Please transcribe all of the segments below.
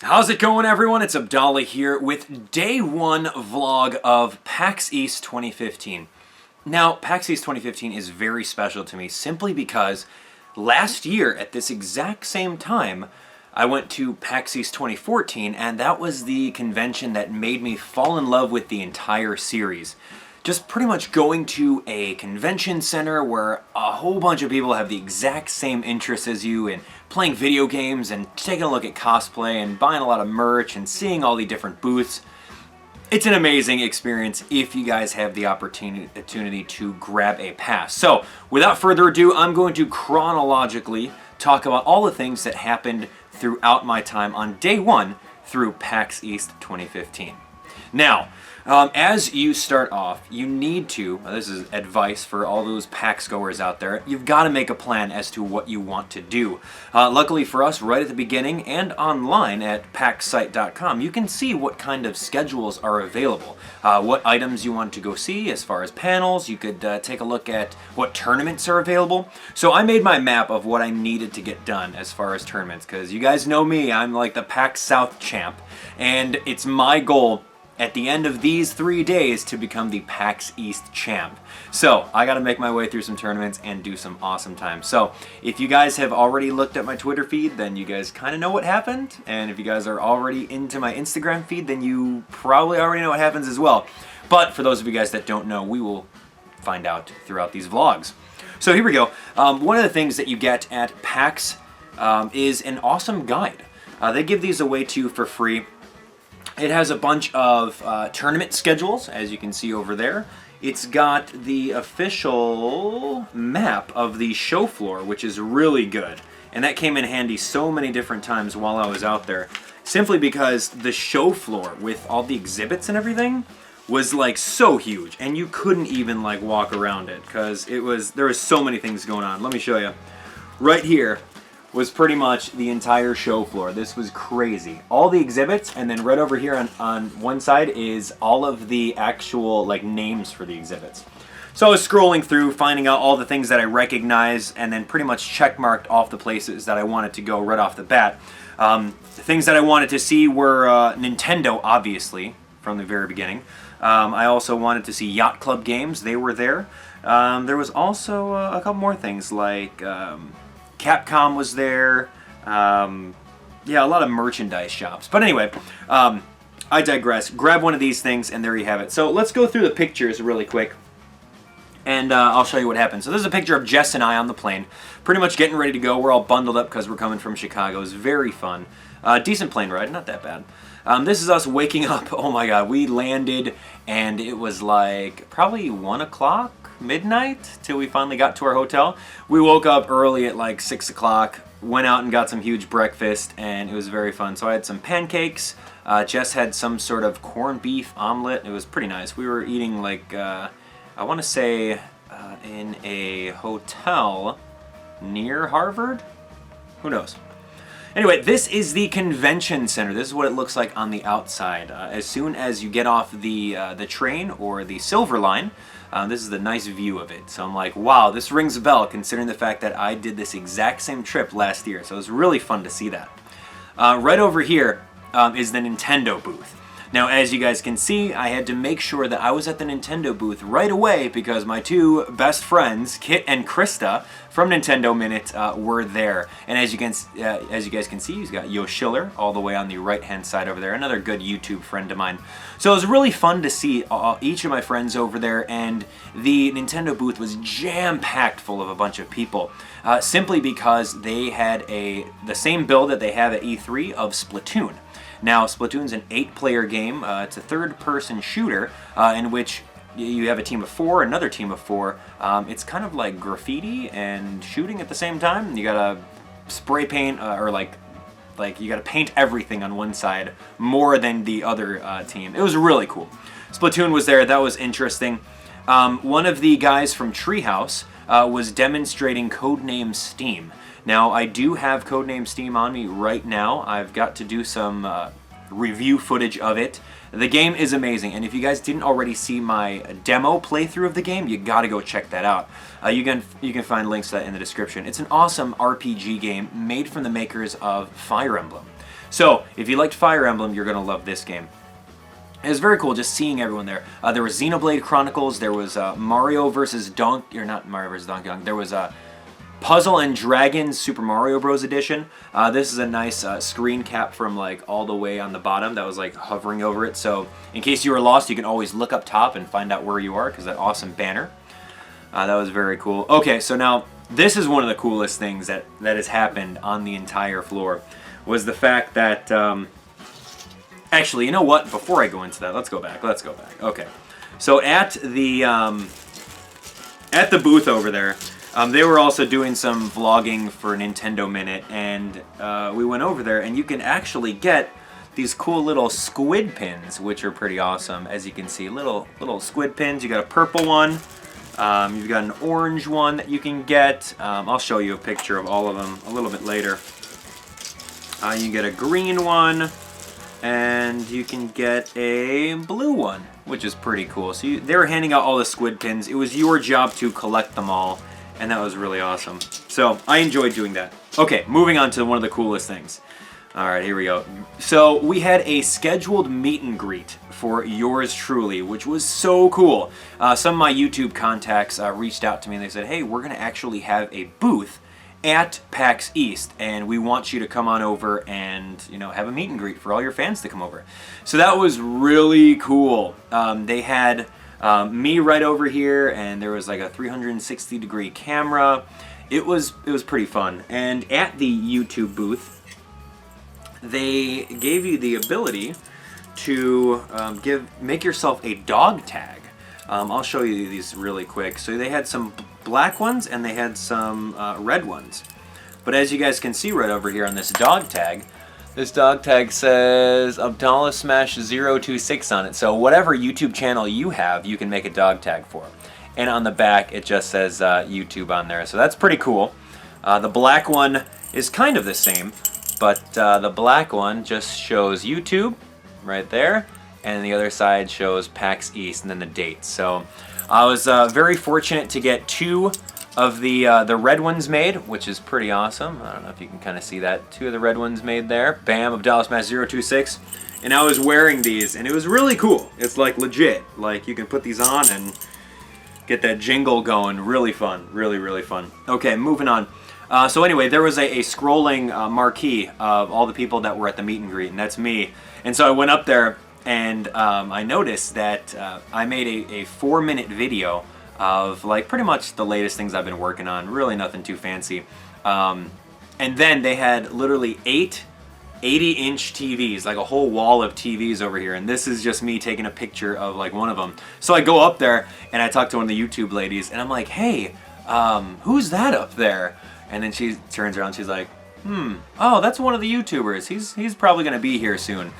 How's it going, everyone? It's Abdallah here with day one vlog of PAX East 2015. Now, PAX East 2015 is very special to me simply because last year at this exact same time, I went to PAX East 2014, and that was the convention that made me fall in love with the entire series. Just pretty much going to a convention center where a whole bunch of people have the exact same interests as you in playing video games and taking a look at cosplay and buying a lot of merch and seeing all the different booths. It's an amazing experience if you guys have the opportunity to grab a pass. So, without further ado, I'm going to chronologically talk about all the things that happened throughout my time on day one through PAX East 2015. Now, as you start off, you need to, this is advice for all those PAX goers out there, you've got to make a plan as to what you want to do. Luckily for us, right at the beginning and online at paxsite.com, you can see what kind of schedules are available, what items you want to go see as far as panels. You could take a look at what tournaments are available. So I made my map of what I needed to get done as far as tournaments, because you guys know me, I'm like the PAX South champ, and it's my goal at the end of these 3 days to become the PAX East champ. So I gotta make my way through some tournaments and do some awesome times. So if you guys have already looked at my Twitter feed, then you guys kind of know what happened. And if you guys are already into my Instagram feed, then you probably already know what happens as well. But for those of you guys that don't know, we will find out throughout these vlogs. So here we go. One of the things that you get at PAX is an awesome guide. They give these away to you for free. It has a bunch of tournament schedules, as you can see over there. It's got the official map of the show floor, which is really good. And that came in handy so many different times while I was out there. Simply because the show floor, with all the exhibits and everything, was like so huge. And you couldn't even like walk around it, because there was so many things going on. Let me show you. Right here was pretty much the entire show floor. This was crazy. All the exhibits, and then right over here on one side is all of the actual like names for the exhibits. So I was scrolling through, finding out all the things that I recognize, and then pretty much checkmarked off the places that I wanted to go right off the bat. The things that I wanted to see were Nintendo, obviously, from the very beginning. I also wanted to see Yacht Club games. They were there. There was also a couple more things like Capcom was there. Yeah, a lot of merchandise shops. But anyway, I digress. Grab one of these things, and there you have it. So let's go through the pictures really quick, and I'll show you what happened. So this is a picture of Jess and I on the plane, pretty much getting ready to go. We're all bundled up because we're coming from Chicago. It was very fun. Decent plane ride, not that bad. This is us waking up. Oh my god, we landed, and it was like probably 1 o'clock. Midnight till we finally got to our hotel. We woke up early at like 6 o'clock, went out and got some huge breakfast, and it was very fun. So I had some pancakes. Jess had some sort of corned beef omelet. It was pretty nice. We were eating like, I want to say in a hotel near Harvard? Who knows? Anyway, this is the convention center. This is what it looks like on the outside. As soon as you get off the train or the Silver Line, this is the nice view of it. So I'm like, wow, this rings a bell considering the fact that I did this exact same trip last year. So it was really fun to see that. Right over here is the Nintendo booth. Now, as you guys can see, I had to make sure that I was at the Nintendo booth right away because my two best friends, Kit and Krista, from Nintendo Minute, were there. And as you guys can see, he's got Yo Schiller all the way on the right-hand side over there, another good YouTube friend of mine. So it was really fun to see each of my friends over there, and the Nintendo booth was jam-packed full of a bunch of people, simply because they had the same build that they have at E3 of Splatoon. Now, Splatoon's an 8-player game. It's a third-person shooter in which you have a team of 4, another team of 4. It's kind of like graffiti and shooting at the same time. You gotta spray paint, or like you gotta paint everything on one side more than the other team. It was really cool. Splatoon was there. That was interesting. One of the guys from Treehouse was demonstrating Codename Steam. Now, I do have Codename Steam on me right now. I've got to do some review footage of it. The game is amazing, and if you guys didn't already see my demo playthrough of the game, you gotta go check that out. You can find links to that in the description. It's an awesome RPG game made from the makers of Fire Emblem. So if you liked Fire Emblem, you're going to love this game. It was very cool just seeing everyone there. There was Xenoblade Chronicles, there was Mario vs. Donkey, or not Mario vs. Donkey Kong, there was Puzzle and Dragons Super Mario Bros. Edition. This is a nice screen cap from like all the way on the bottom that was like hovering over it. So in case you were lost, you can always look up top and find out where you are because that awesome banner. That was very cool. Okay, so now this is one of the coolest things that has happened on the entire floor was the fact that... Actually, you know what? Before I go into that, let's go back. Okay. So at the booth over there, they were also doing some vlogging for Nintendo Minute, and we went over there, and you can actually get these cool little squid pins, which are pretty awesome. As you can see, little squid pins. You got a purple one. You've got an orange one that you can get. I'll show you a picture of all of them a little bit later. You get a green one. And you can get a blue one, which is pretty cool. So they were handing out all the squid pins. It was your job to collect them all, and that was really awesome. So I enjoyed doing that. Okay, moving on to one of the coolest things. All right, here we go. So we had a scheduled meet and greet for yours truly, which was so cool. Some of my YouTube contacts reached out to me and they said, hey, we're going to actually have a booth at PAX East, and we want you to come on over and, you know, have a meet and greet for all your fans to come over. So that was really cool. They had me right over here, and there was like a 360-degree camera. It was pretty fun. And at the YouTube booth, they gave you the ability to make yourself a dog tag. I'll show you these really quick. So they had some black ones and they had some red ones. But as you guys can see right over here on this dog tag says Abdallah Smash 026 on it. So whatever YouTube channel you have, you can make a dog tag for. And on the back, it just says YouTube on there. So that's pretty cool. The black one is kind of the same, but the black one just shows YouTube right there. And the other side shows PAX East and then the dates. So I was very fortunate to get two of the red ones made, which is pretty awesome. I don't know if you can kind of see that. Two of the red ones made there. Bam, Abdallah Smash 026. And I was wearing these, and it was really cool. It's like legit. Like you can put these on and get that jingle going. Really fun. Really, really fun. Okay, moving on. So anyway, there was a scrolling marquee of all the people that were at the meet and greet, and that's me. And so I went up there, and I noticed that I made a 4-minute video of like pretty much the latest things I've been working on. Really nothing too fancy. And then they had literally 8 80-inch TVs, like a whole wall of TVs over here. And this is just me taking a picture of like one of them. So I go up there and I talk to one of the YouTube ladies and I'm like, hey, who's that up there? And then she turns around, she's like, oh, that's one of the YouTubers. He's probably gonna be here soon.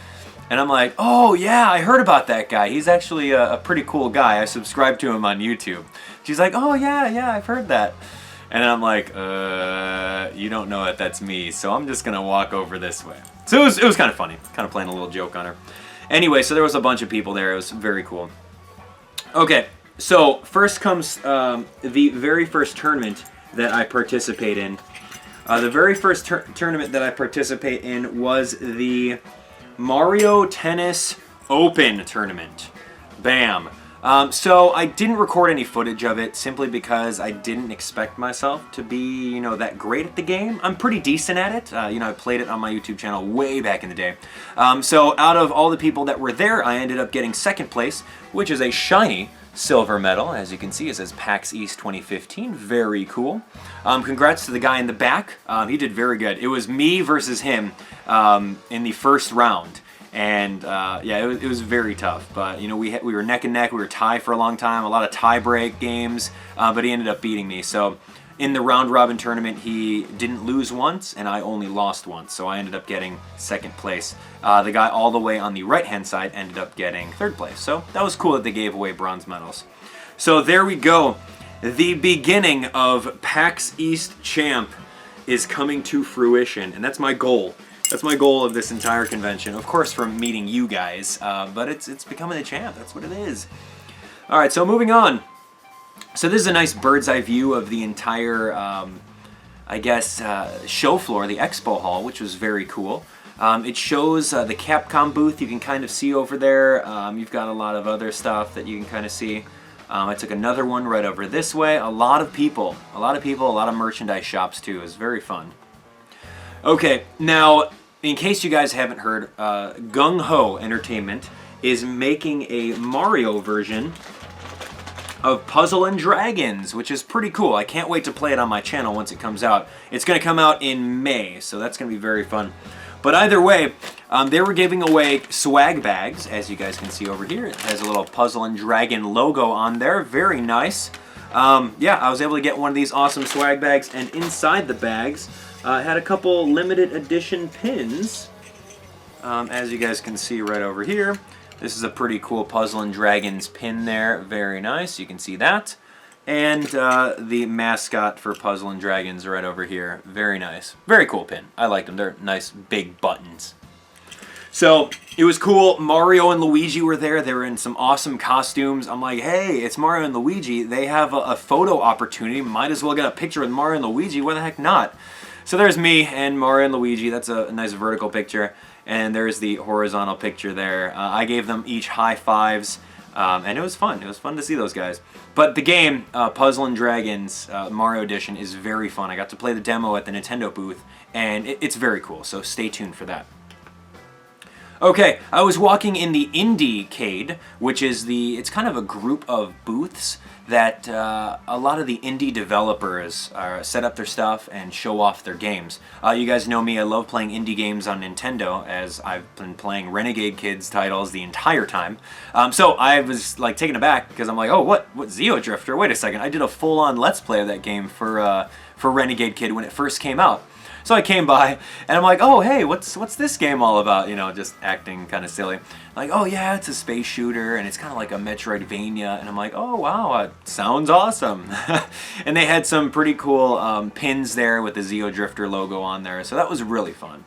And I'm like, oh yeah, I heard about that guy. He's actually a pretty cool guy. I subscribe to him on YouTube. She's like, oh yeah, I've heard that. And I'm like, you don't know that that's me, so I'm just gonna walk over this way. So it was kind of funny, kind of playing a little joke on her. Anyway, so there was a bunch of people there. It was very cool. Okay, so first comes the very first tournament that I participate in. The very first tournament that I participate in was the Mario Tennis Open tournament. Bam. So I didn't record any footage of it simply because I didn't expect myself to be, you know, that great at the game. I'm pretty decent at it. You know, I played it on my YouTube channel way back in the day. So out of all the people that were there, I ended up getting second place, which is a shiny silver medal. As you can see, it says PAX East 2015. Very cool. Congrats to the guy in the back. He did very good. It was me versus him in the first round. And yeah, it was very tough. But you know, we were neck and neck. We were tied for a long time. A lot of tie break games. But he ended up beating me. So in the round robin tournament, he didn't lose once, and I only lost once. So I ended up getting second place. The guy all the way on the right hand side ended up getting third place. So that was cool that they gave away bronze medals. So there we go. The beginning of PAX East Champ is coming to fruition, and that's my goal. That's my goal of this entire convention. Of course, from meeting you guys, but it's becoming the champ. That's what it is. All right, so moving on. So this is a nice bird's eye view of the entire, I guess, show floor, the expo hall, which was very cool. It shows the Capcom booth you can kind of see over there. You've got a lot of other stuff that you can kind of see. I took another one right over this way. A lot of people, a lot of merchandise shops too. It was very fun. Okay, now, in case you guys haven't heard, Gung Ho Entertainment is making a Mario version of Puzzle & Dragons, which is pretty cool. I can't wait to play it on my channel once it comes out. It's going to come out in May, so that's going to be very fun. But either way, they were giving away swag bags, as you guys can see over here. It has a little Puzzle & Dragon logo on there. Very nice. Yeah, I was able to get one of these awesome swag bags, and inside the bags, it had a couple limited edition pins, as you guys can see right over here. This is a pretty cool Puzzle & Dragons pin there. Very nice. You can see that. And the mascot for Puzzle & Dragons right over here. Very nice. Very cool pin. I like them. They're nice big buttons. So it was cool. Mario and Luigi were there. They were in some awesome costumes. I'm like, hey, it's Mario and Luigi. They have a photo opportunity. Might as well get a picture with Mario and Luigi. Why the heck not? So there's me and Mario and Luigi. That's a nice vertical picture. And there's the horizontal picture there. I gave them each high fives, and it was fun. It was fun to see those guys. But the game, Puzzle & Dragons Mario Edition, is very fun. I got to play the demo at the Nintendo booth, and it's very cool, so stay tuned for that. Okay, I was walking in the Indiecade, which is it's kind of a group of booths that a lot of the indie developers set up their stuff and show off their games. You guys know me, I love playing indie games on Nintendo, as I've been playing Renegade Kids titles the entire time. So I was like taken aback because I'm like, oh, what Zeo Drifter? Wait a second, I did a full-on Let's Play of that game for Renegade Kid when it first came out. So I came by, and I'm like, oh, hey, what's this game all about? You know, just acting kind of silly. Like, oh, yeah, it's a space shooter, and it's kind of like a Metroidvania. And I'm like, oh, wow, it sounds awesome. And they had some pretty cool pins there with the Zeo Drifter logo on there, so that was really fun.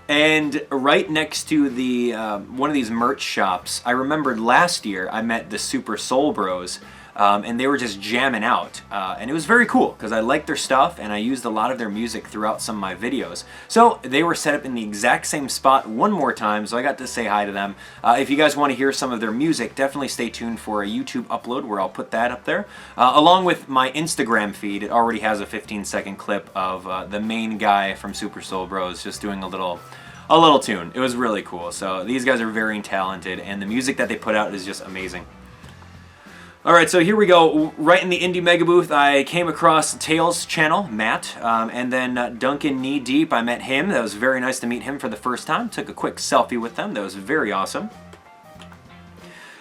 And right next to the one of these merch shops, I remembered last year I met the Super Soul Bros, and they were just jamming out. And it was very cool because I liked their stuff and I used a lot of their music throughout some of my videos. So they were set up in the exact same spot one more time, so I got to say hi to them. If you guys want to hear some of their music, definitely stay tuned for a YouTube upload where I'll put that up there. Along with my Instagram feed, it already has a 15-second clip of the main guy from Super Soul Bros just doing a little tune. It was really cool. So these guys are very talented, and the music that they put out is just amazing. Alright, so here we go. Right in the Indie Mega Booth, I came across Tails' channel, Matt, and then Duncan Knee Deep. I met him. That was very nice to meet him for the first time. Took a quick selfie with them. That was very awesome.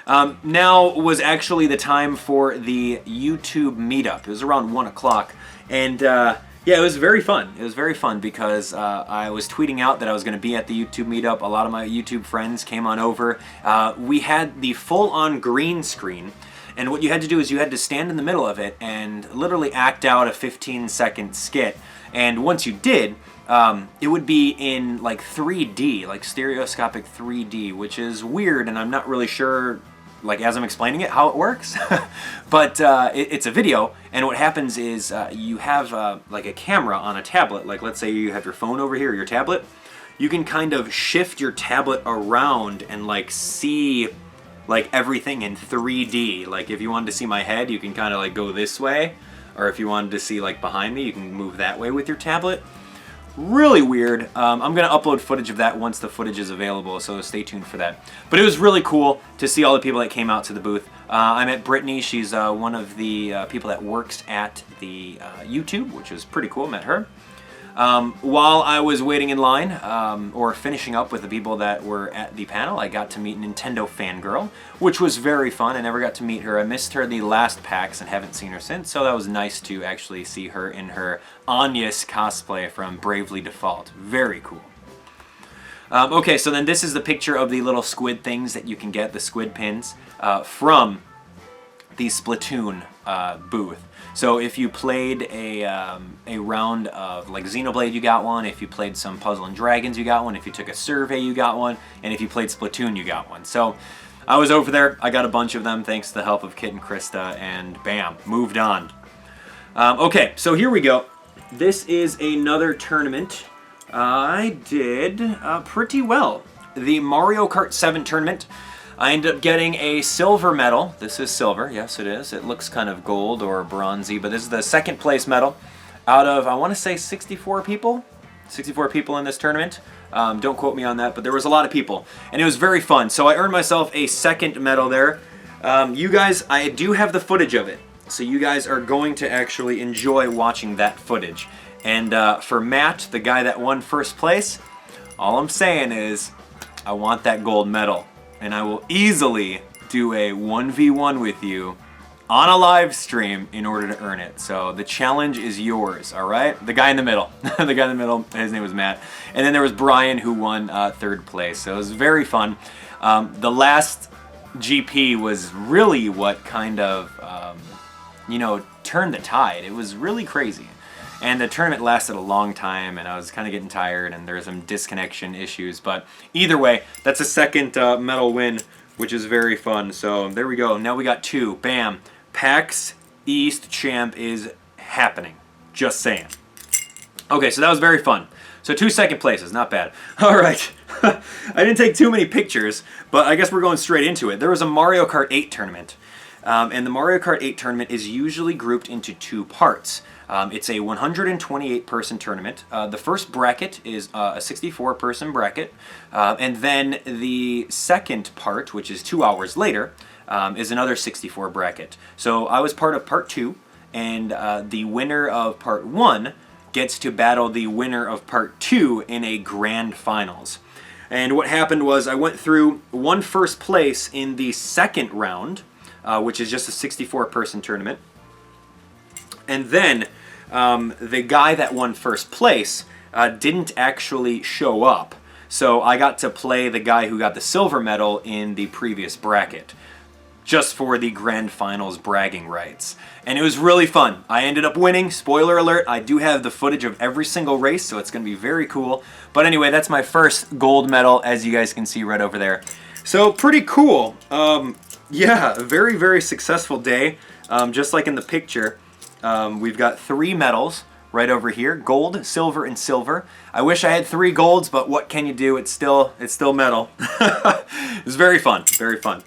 Now was actually the time for the YouTube meetup. It was around 1 o'clock, and yeah, it was very fun. It was very fun because I was tweeting out that I was going to be at the YouTube meetup. A lot of my YouTube friends came on over. We had the full-on green screen. And what you had to do is you had to stand in the middle of it and literally act out a 15-second skit. And once you did, it would be in like 3D, like stereoscopic 3D, which is weird, and I'm not really sure, like as I'm explaining it, how it works. But it's a video, and what happens is you have like a camera on a tablet. Like let's say you have your phone over here, your tablet. You can kind of shift your tablet around and like see like everything in 3D. Like if you wanted to see my head, you can kind of like go this way, or if you wanted to see like behind me, you can move that way with your tablet. Really weird. I'm gonna upload footage of that once the footage is available, so stay tuned for that. But it was really cool to see all the people that came out to the booth. I met Brittany. She's one of the people that works at the YouTube, which was pretty cool. Met her. While I was waiting in line, or finishing up with the people that were at the panel, I got to meet Nintendo Fangirl, which was very fun. I never got to meet her. I missed her the last PAX and haven't seen her since, so that was nice to actually see her in her Anya's cosplay from Bravely Default. Very cool. Okay, so then this is the picture of the little squid things that you can get, the squid pins, from the Splatoon booth. So if you played a round of like Xenoblade, you got one. If you played some Puzzle & Dragons, you got one. If you took a survey, you got one. And if you played Splatoon, you got one. So I was over there. I got a bunch of them thanks to the help of Kit and Krista, and bam, moved on. Okay, so here we go. This is another tournament I did pretty well. The Mario Kart 7 tournament, I ended up getting a silver medal. This is silver, yes it is. It looks kind of gold or bronzy, but this is the second place medal out of, I want to say 64 people? 64 people in this tournament. Don't quote me on that, but there was a lot of people, and it was very fun. So I earned myself a second medal there. You guys, I do have the footage of it, so you guys are going to actually enjoy watching that footage. And for Matt, the guy that won first place, all I'm saying is I want that gold medal, and I will easily do a 1v1 with you on a live stream in order to earn it. So the challenge is yours, all right? The guy in the middle. The guy in the middle, his name was Matt. And then there was Brian, who won third place. So it was very fun. The last GP was really what kind of, you know, turned the tide. It was really crazy. And the tournament lasted a long time, and I was kind of getting tired, and there were some disconnection issues. But either way, that's a second medal win, which is very fun. So there we go. Now we got two. Bam. PAX East Champ is happening. Just saying. Okay, so that was very fun. So 2 second places, not bad. All right. I didn't take too many pictures, but I guess we're going straight into it. There was a Mario Kart 8 tournament. And the Mario Kart 8 tournament is usually grouped into 2 parts. It's a 128-person tournament. The first bracket is a 64-person bracket. And then the second part, which is 2 hours later, is another 64 bracket. So I was part of part 2, and the winner of part 1 gets to battle the winner of part 2 in a grand finals. And what happened was I went through one first place in the second round, which is just a 64-person tournament. And then the guy that won first place didn't actually show up. So I got to play the guy who got the silver medal in the previous bracket, just for the grand finals bragging rights. And it was really fun. I ended up winning. Spoiler alert, I do have the footage of every single race, so it's going to be very cool. But anyway, that's my first gold medal, as you guys can see right over there. So pretty cool. Yeah, a very, very successful day. Just like in the picture, we've got 3 medals right over here: gold, silver, and silver. I wish I had 3 golds, but what can you do? It's still metal. It was very fun, very fun.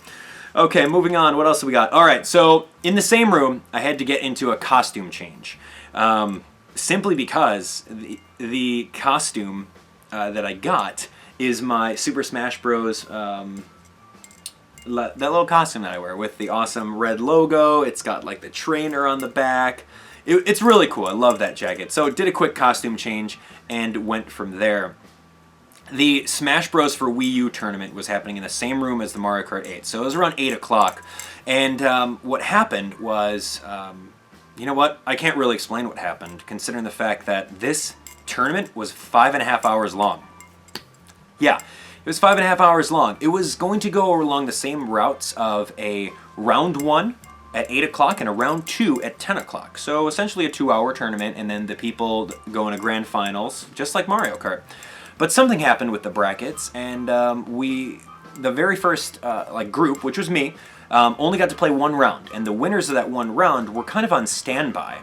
Okay, moving on. What else do we got? All right, so in the same room, I had to get into a costume change, simply because the costume that I got is my Super Smash Bros. That little costume that I wear with the awesome red logo. It's got like the trainer on the back. It's really cool. I love that jacket. So did a quick costume change and went from there. The Smash Bros. For Wii U tournament was happening in the same room as the Mario Kart 8. So it was around 8 o'clock. And what happened was, you know what? I can't really explain what happened, considering the fact that this tournament was 5.5 hours long. Yeah, it was 5.5 hours long. It was going to go along the same routes of a round 1 at 8 o'clock and a round 2 at 10 o'clock. So essentially a 2-hour tournament, and then the people go in a grand finals, just like Mario Kart. But something happened with the brackets, and the very first group, which was me, only got to play 1 round. And the winners of that 1 round were kind of on standby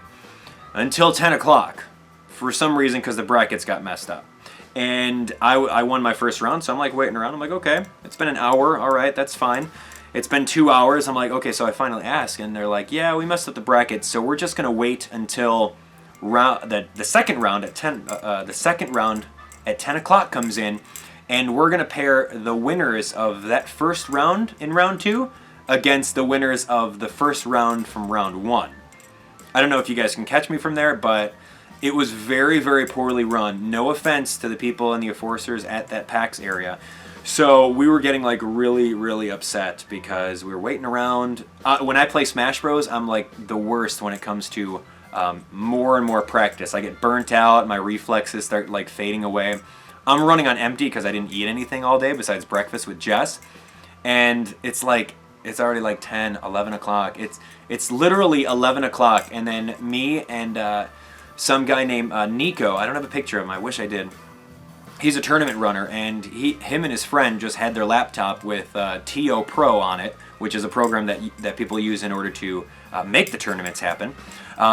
until 10 o'clock for some reason, because the brackets got messed up. And I won my first round, so I'm like waiting around. I'm like, okay, it's been an hour, all right, that's fine. It's been 2 hours. I'm like, okay, so I finally ask, and they're like, yeah, we messed up the brackets, so we're just gonna wait until the second round at 10. The second round at 10 o'clock comes in, and we're gonna pair the winners of that first round in round 2 against the winners of the first round from round 1. I don't know if you guys can catch me from there, but it was very, very poorly run. No offense to the people and the enforcers at that PAX area. So we were getting like really, really upset because we were waiting around. When I play Smash Bros, I'm like the worst when it comes to more and more practice. I get burnt out, my reflexes start like fading away. I'm running on empty because I didn't eat anything all day besides breakfast with Jess. And it's like, it's already like 10, 11 o'clock. It's literally 11 o'clock, and then me and some guy named Nico, I don't have a picture of him, I wish I did. he's a tournament runner, and him and his friend just had their laptop with TO Pro on it, which is a program that people use in order to make the tournaments happen.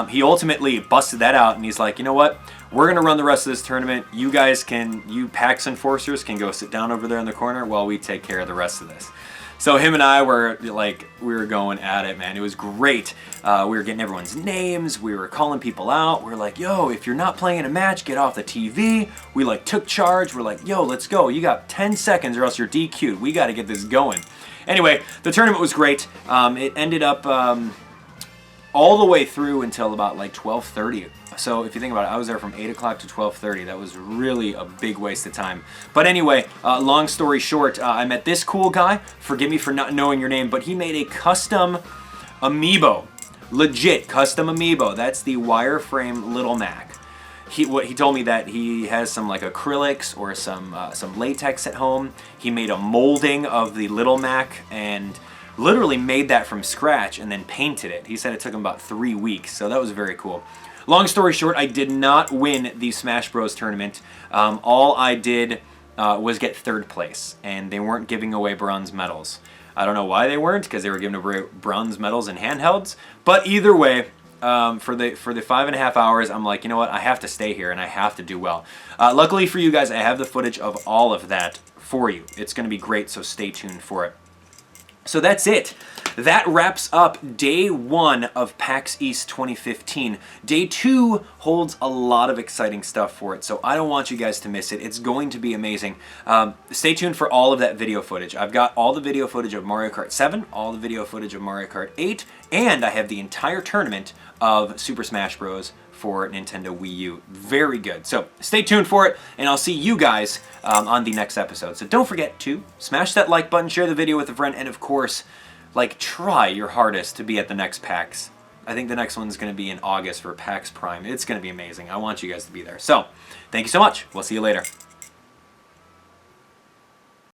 He ultimately busted that out, and he's like, you know what? We're going to run the rest of this tournament. You guys you PAX enforcers can go sit down over there in the corner while we take care of the rest of this. So him and I were like, we were going at it, man. It was great. We were getting everyone's names. We were calling people out. We were like, yo, if you're not playing in a match, get off the TV. We like took charge. We're like, yo, let's go. You got 10 seconds or else you're DQ'd. We got to get this going. Anyway, the tournament was great. It ended up all the way through until about like 12:30. So if you think about it, I was there from 8 o'clock to 12:30. That was really a big waste of time. But anyway, long story short, I met this cool guy. Forgive me for not knowing your name, but he made a custom Amiibo. Legit custom Amiibo. That's the wireframe Little Mac. He told me that he has some like acrylics or some latex at home. He made a molding of the Little Mac and literally made that from scratch and then painted it. He said it took him about 3 weeks, so that was very cool. Long story short, I did not win the Smash Bros. Tournament. All I did was get 3rd place, and they weren't giving away bronze medals. I don't know why they weren't, because they were giving away bronze medals in handhelds. But either way, for the 5.5 hours, I'm like, you know what? I have to stay here, and I have to do well. Luckily for you guys, I have the footage of all of that for you. It's going to be great, so stay tuned for it. So that's it. That wraps up day 1 of PAX East 2015. Day 2 holds a lot of exciting stuff for it, so I don't want you guys to miss it. It's going to be amazing. Stay tuned for all of that video footage. I've got all the video footage of Mario Kart 7, all the video footage of Mario Kart 8, and I have the entire tournament of Super Smash Bros. For Nintendo Wii U. Very good. So stay tuned for it, and I'll see you guys on the next episode. So don't forget to smash that like button, share the video with a friend, and of course, like, try your hardest to be at the next PAX. I think the next one's going to be in August for PAX Prime. It's going to be amazing. I want you guys to be there. So thank you so much. We'll see you later.